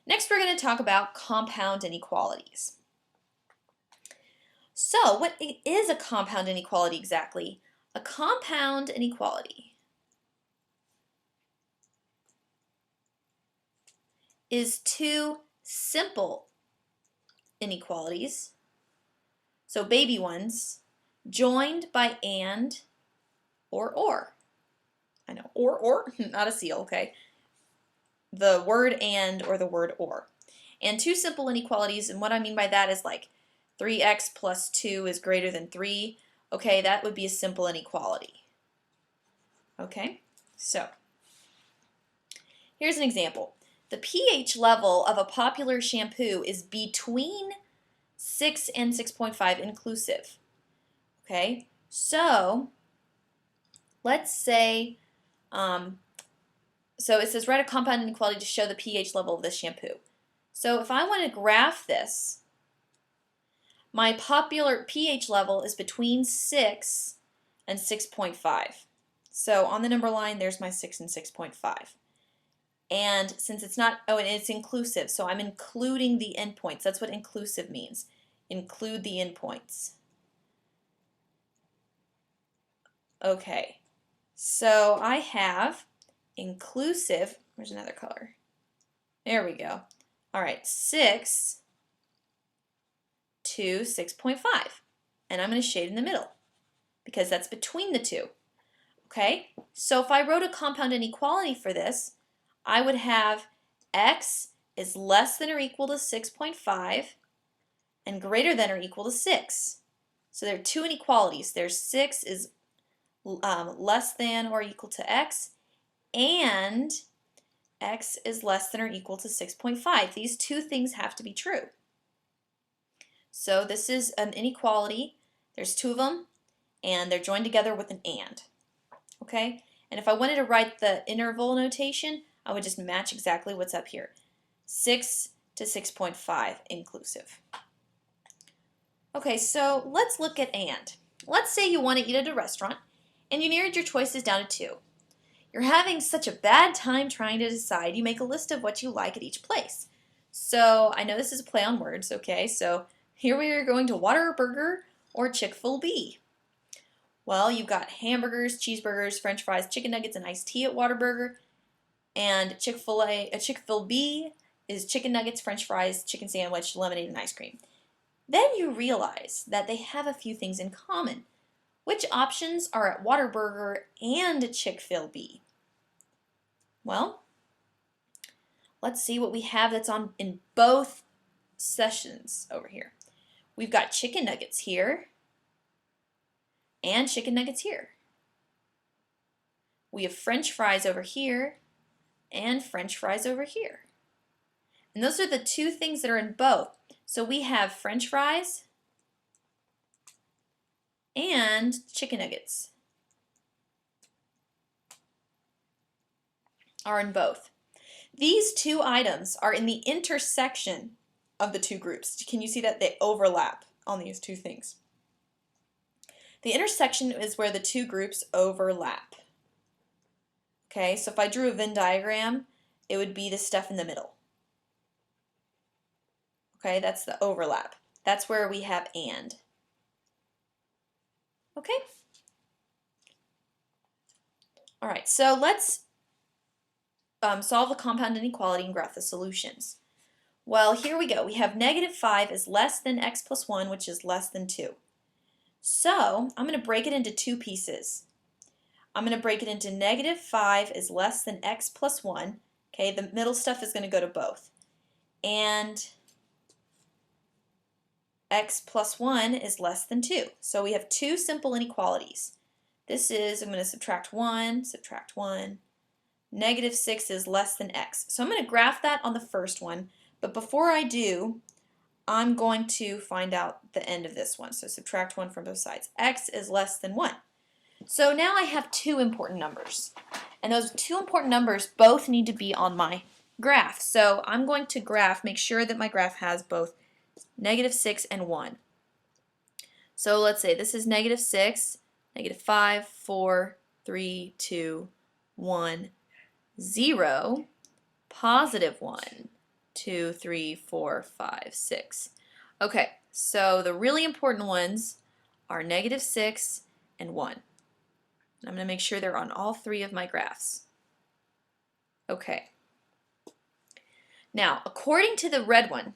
Next, we're going to talk about compound inequalities. So, what is a compound inequality exactly? A compound inequality is two simple inequalities, so baby ones, joined by and or. I know, or, not a seal, okay? The word and or the word or. And two simple inequalities, and what I mean by that is like 3x plus 2 is greater than 3. Okay, that would be a simple inequality. Okay, so here's an example. The pH level of a popular shampoo is between 6 and 6.5 inclusive. Okay, so let's say, so it says write a compound inequality to show the pH level of this shampoo. So if I want to graph this, my popular pH level is between 6 and 6.5. So on the number line, there's my 6 and 6.5. And since it's not, oh, and it's inclusive, so I'm including the endpoints. That's what inclusive means. Include the endpoints. Okay, so I have inclusive, where's another color? There we go. All right, 6 to 6.5. And I'm going to shade in the middle because that's between the two. Okay, so if I wrote a compound inequality for this, I would have x is less than or equal to 6.5 and greater than or equal to 6. So there are two inequalities. There's 6 is less than or equal to x, and x is less than or equal to 6.5. These two things have to be true. So this is an inequality. There's two of them, and they're joined together with an and. Okay? And if I wanted to write the interval notation, I would just match exactly what's up here. 6 to 6.5 inclusive. Okay, so let's look at and. Let's say you want to eat at a restaurant, and you narrowed your choices down to 2. You're having such a bad time trying to decide, you make a list of what you like at each place. So I know this is a play on words, okay? So here we are going to Whataburger or Chick-fil-B. Well, you've got hamburgers, cheeseburgers, french fries, chicken nuggets, and iced tea at Whataburger. And Chick-fil-B is chicken nuggets, french fries, chicken sandwich, lemonade, and ice cream. Then you realize that they have a few things in common. Which options are at Whataburger and Chick-fil-B? Well, let's see what we have that's on in both sessions over here. We've got chicken nuggets here and chicken nuggets here. We have french fries over here and french fries over here. And those are the two things that are in both. So we have french fries and chicken nuggets are in both. These two items are in the intersection of the two groups. Can you see that they overlap on these two things? The intersection is where the two groups overlap. Okay, so if I drew a Venn diagram, it would be the stuff in the middle. Okay, that's the overlap. That's where we have and. Okay? All right, so let's solve the compound inequality and graph the solutions. Well, here we go. We have -5 is less than x plus 1, which is less than 2. So I'm going to break it into two pieces. I'm going to break it into -5 is less than x plus 1. Okay, the middle stuff is going to go to both. And x plus 1 is less than 2. So we have two simple inequalities. This is, I'm going to subtract 1, subtract 1. -6 is less than x. So I'm going to graph that on the first one, but before I do, I'm going to find out the end of this one. So subtract 1 from both sides. X is less than 1. So now I have two important numbers, and those two important numbers both need to be on my graph. So I'm going to make sure that my graph has both -6 and 1. So let's say this is -6, -5, 4, 3, 2, 1, 0, +1, 2, 3, 4, 5, 6. Okay, so the really important ones are -6 and 1. And I'm going to make sure they're on all three of my graphs. Okay. Now, according to the red one,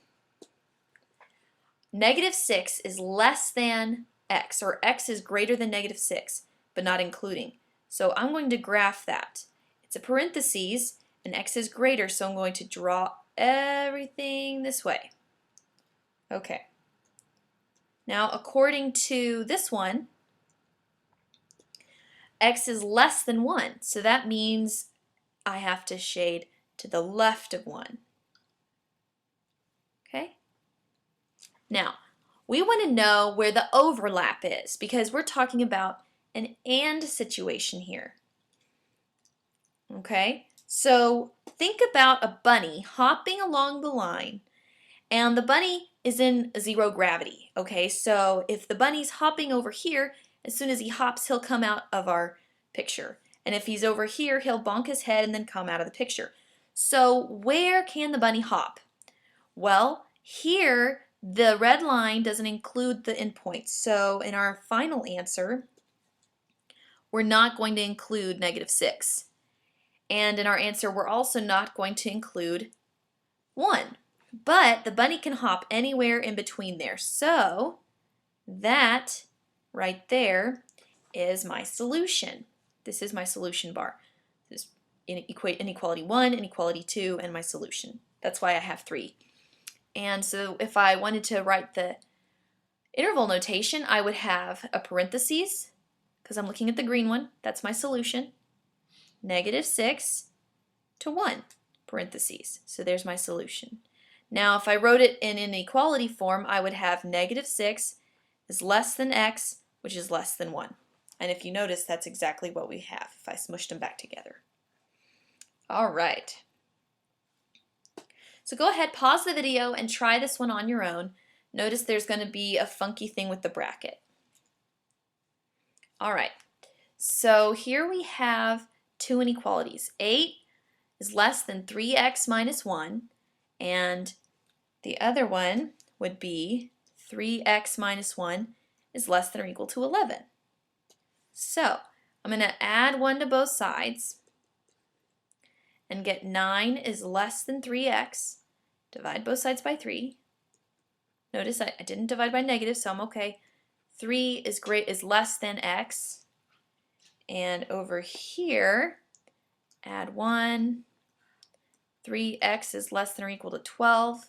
-6 is less than x, or x is greater than -6, but not including. So I'm going to graph that. It's a parentheses, and x is greater, so I'm going to draw everything this way. Okay. Now, according to this one, x is less than 1, so that means I have to shade to the left of 1. Okay? Now, we want to know where the overlap is because we're talking about an and situation here. Okay? So think about a bunny hopping along the line, and the bunny is in 0 gravity. Okay? So if the bunny's hopping over here, as soon as he hops, he'll come out of our picture. And if he's over here, he'll bonk his head and then come out of the picture. So where can the bunny hop? Well, here the red line doesn't include the endpoints. So in our final answer, we're not going to include -6. And in our answer, we're also not going to include 1. But the bunny can hop anywhere in between there. So that right there is my solution. This is my solution bar. This is inequality 1, inequality 2, and my solution. That's why I have 3. And so if I wanted to write the interval notation, I would have a parentheses, because I'm looking at the green one. That's my solution. -6 to 1, parentheses. So there's my solution. Now if I wrote it in inequality form, I would have -6 is less than x, which is less than 1. And if you notice, that's exactly what we have if I smushed them back together. All right. So go ahead, pause the video, and try this one on your own. Notice there's going to be a funky thing with the bracket. All right. So here we have two inequalities. 8 is less than 3x minus 1, and the other one would be 3x minus 1 is less than or equal to 11. So I'm going to add 1 to both sides and get 9 is less than 3x. Divide both sides by 3. Notice I didn't divide by negative, so I'm okay. 3 is less than x. And over here, add 1. 3x is less than or equal to 12.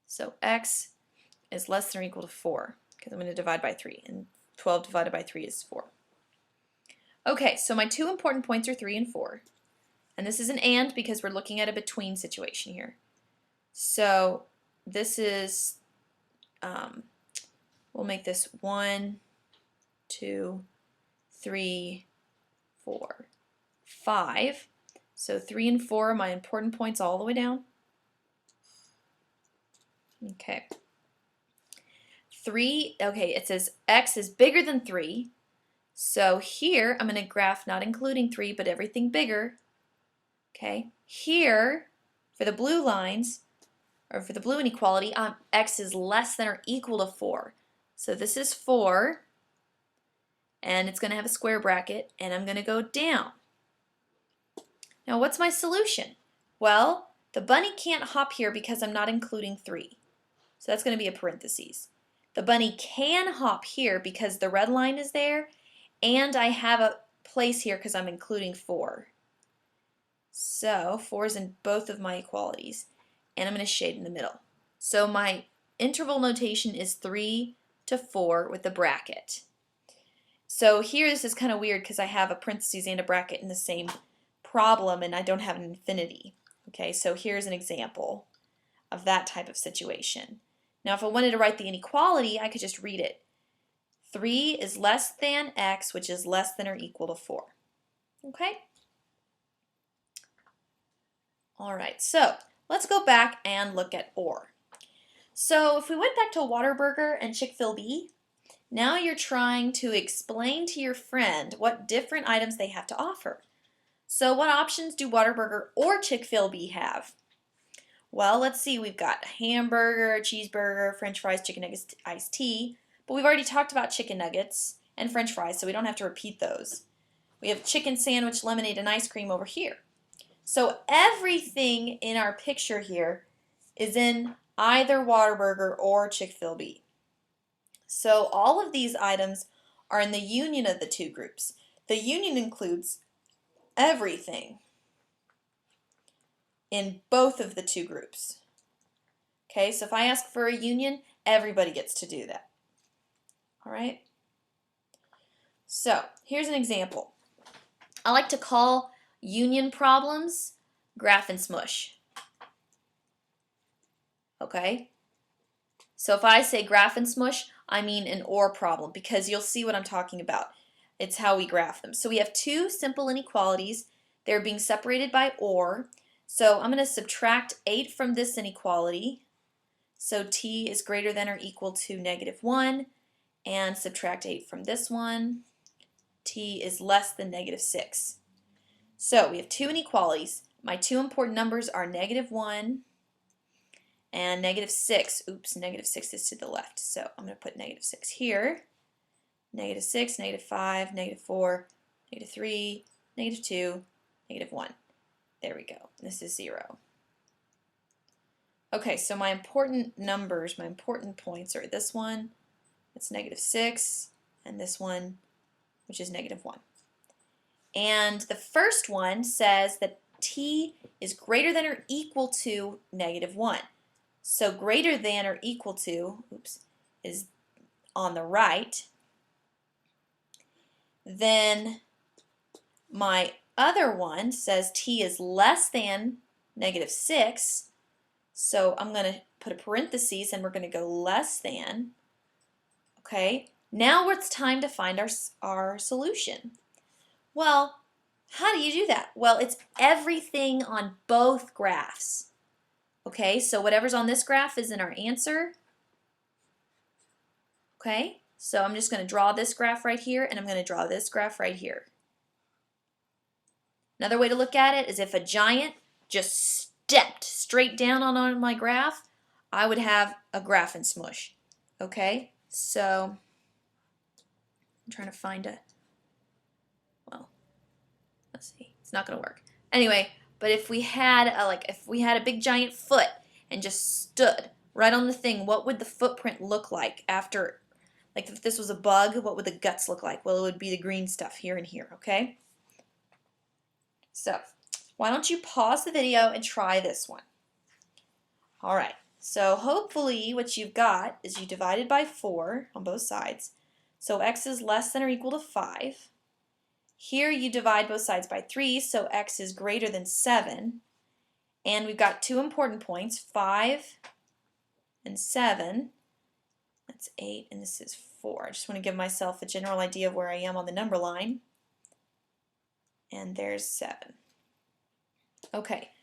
So x is less than or equal to 4, because I'm going to divide by 3. And 12 divided by 3 is 4. Okay, so my two important points are 3 and 4. And this is an and because we're looking at a between situation here. So this is, we'll make this 1, 2, 3, 4, 5. So 3 and 4 are my important points all the way down. Okay. 3, okay, it says x is bigger than 3. So here I'm going to graph not including 3, but everything bigger. Okay. Here, for the blue lines, or for the blue inequality, x is less than or equal to 4. So this is 4, and it's going to have a square bracket, and I'm going to go down. Now what's my solution? Well, the bunny can't hop here because I'm not including 3. So that's going to be a parentheses. The bunny can hop here because the red line is there, and I have a place here because I'm including 4. So 4 is in both of my equalities, and I'm going to shade in the middle. So my interval notation is 3 to 4 with a bracket. So here this is kind of weird because I have a parentheses and a bracket in the same problem, and I don't have an infinity. Okay, so here's an example of that type of situation. Now if I wanted to write the inequality, I could just read it. 3 is less than x, which is less than or equal to 4. Okay? All right, so let's go back and look at or. So if we went back to Whataburger and Chick-fil-B, now you're trying to explain to your friend what different items they have to offer. So what options do Whataburger or Chick-fil-B have? Well, let's see. We've got hamburger, cheeseburger, french fries, chicken nuggets, iced tea. But we've already talked about chicken nuggets and french fries, so we don't have to repeat those. We have chicken sandwich, lemonade, and ice cream over here. So everything in our picture here is in either Whataburger or Chick-fil-A. So all of these items are in the union of the two groups. The union includes everything in both of the two groups. Okay, so if I ask for a union, everybody gets to do that. All right? So here's an example. I like to call union problems graph and smush. Okay? So if I say graph and smush, I mean an OR problem, because you'll see what I'm talking about. It's how we graph them. So we have two simple inequalities. They're being separated by OR. So I'm going to subtract 8 from this inequality. So t is greater than or equal to -1. And subtract 8 from this one. T is less than -6. So we have two inequalities. My two important numbers are -1 and -6. Oops, -6 is to the left. So I'm going to put -6 here. -6, -5, -4, -3, -2, -1. There we go. This is 0. Okay, so my important numbers, my important points are this one, it's -6, and this one, which is -1. And the first one says that t is greater than or equal to -1. So greater than or equal to, oops, is on the right. Then my other one says t is less than -6. So I'm going to put a parenthesis and we're going to go less than. Okay, now it's time to find our solution. Well, how do you do that? Well, it's everything on both graphs. Okay, so whatever's on this graph is in our answer. Okay, so I'm just going to draw this graph right here, and I'm going to draw this graph right here. Another way to look at it is if a giant just stepped straight down on my graph, I would have a graph and smush. Okay, so I'm trying to find a, well, let's see, it's not going to work. Anyway, but if we had a big giant foot and just stood right on the thing, what would the footprint look like after, like if this was a bug, what would the guts look like? Well, it would be the green stuff here and here, okay? So why don't you pause the video and try this one? All right, so hopefully what you've got is you divided by 4 on both sides. So x is less than or equal to 5. Here you divide both sides by 3, so x is greater than 7. And we've got two important points, 5 and 7. That's 8, and this is 4. I just want to give myself a general idea of where I am on the number line. And there's 7. Okay,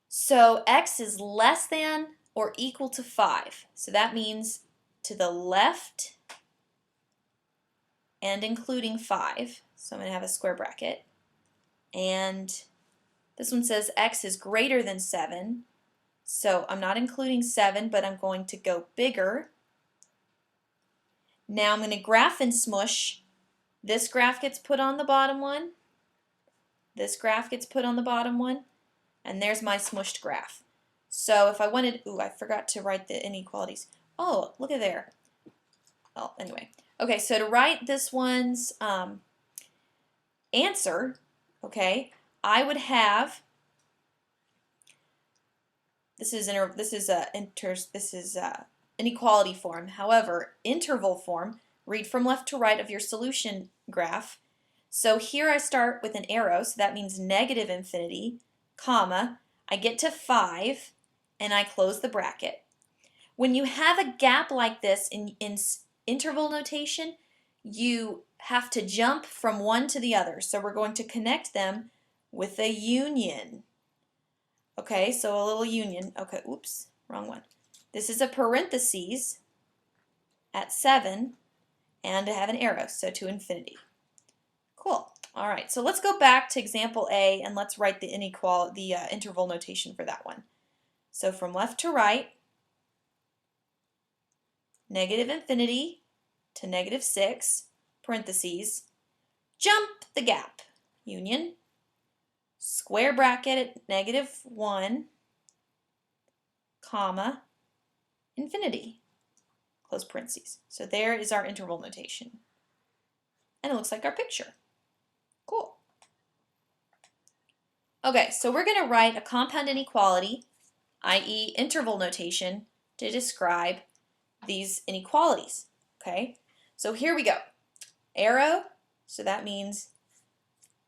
so x is less than or equal to 5. So that means to the left and including 5. So I'm going to have a square bracket. And this one says x is greater than 7. So I'm not including 7, but I'm going to go bigger. Now I'm going to graph and smush. This graph gets put on the bottom one. This graph gets put on the bottom one. And there's my smushed graph. So if I wanted, ooh, I forgot to write the inequalities. Oh, look at there. Oh, anyway. Okay, so to write this one's answer, okay, I would have, this is inequality form. However, interval form, read from left to right of your solution graph. So here I start with an arrow, so that means -infinity, comma, I get to 5, and I close the bracket. When you have a gap like this in interval notation, you have to jump from one to the other. So we're going to connect them with a union. Okay, so a little union. Okay, oops, wrong one. This is a parentheses at 7, and I have an arrow, so to infinity. Cool. All right, so let's go back to example A and let's write the interval notation for that one. So from left to right, negative infinity to negative 6, parentheses, jump the gap, union, square bracket at negative 1, comma, infinity, close parentheses. So there is our interval notation. And it looks like our picture. Cool. Okay, so we're going to write a compound inequality, i.e. interval notation, to describe these inequalities. Okay, so here we go. Arrow, so that means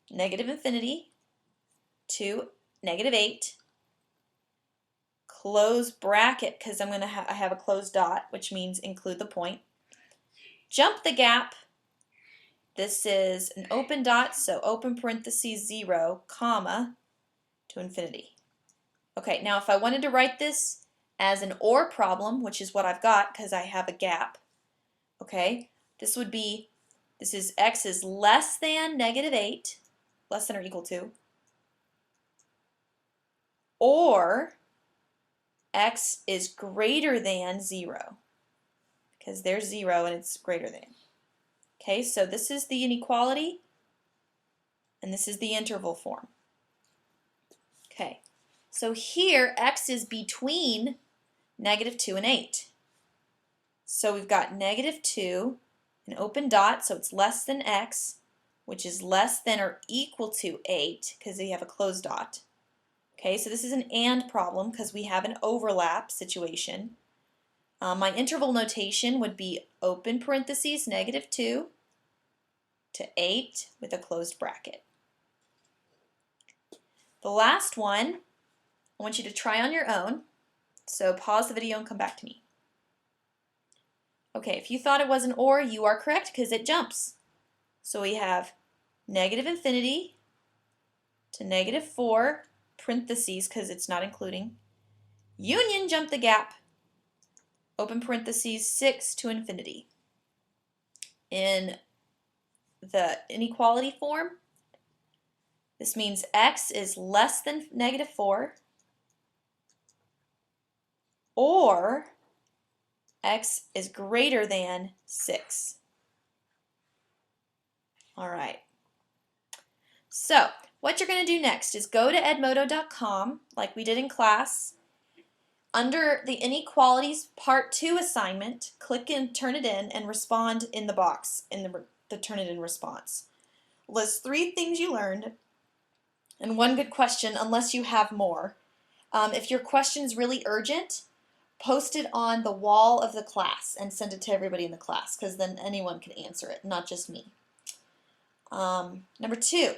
negative infinity to negative 8, close bracket, because I have a closed dot, which means include the point. Jump the gap, this is an open dot, so open parentheses 0, comma, to infinity. Okay, now if I wanted to write this as an OR problem, which is what I've got because I have a gap, okay, this is x is less than negative 8, less than or equal to, or x is greater than 0, because there's 0 and it's greater than. Okay, so this is the inequality, and this is the interval form. Okay, so here x is between negative 2 and 8. So we've got negative 2, an open dot, so it's less than x, which is less than or equal to 8, because we have a closed dot. Okay, so this is an AND problem because we have an overlap situation. My interval notation would be open parentheses negative 2 to 8 with a closed bracket. The last one, I want you to try on your own. So pause the video and come back to me. Okay, if you thought it was an OR, you are correct because it jumps. So we have negative infinity to negative 4, parentheses because it's not including, union, jump the gap, open parentheses 6 to infinity. In the inequality form, this means x is less than negative 4, or x is greater than 6. All right. So what you're going to do next is go to edmodo.com like we did in class. Under the Inequalities Part 2 assignment, click and turn it in and respond in the box in the turn it in response. List 3 things you learned and 1 good question unless you have more. If your question is really urgent, post it on the wall of the class and send it to everybody in the class because then anyone can answer it, not just me. Number 2,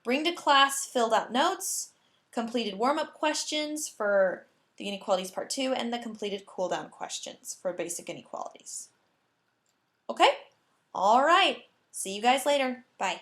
bring to class filled out notes, completed warm-up questions for the Inequalities Part 2, and the completed cool-down questions for basic inequalities. Okay? All right. See you guys later. Bye.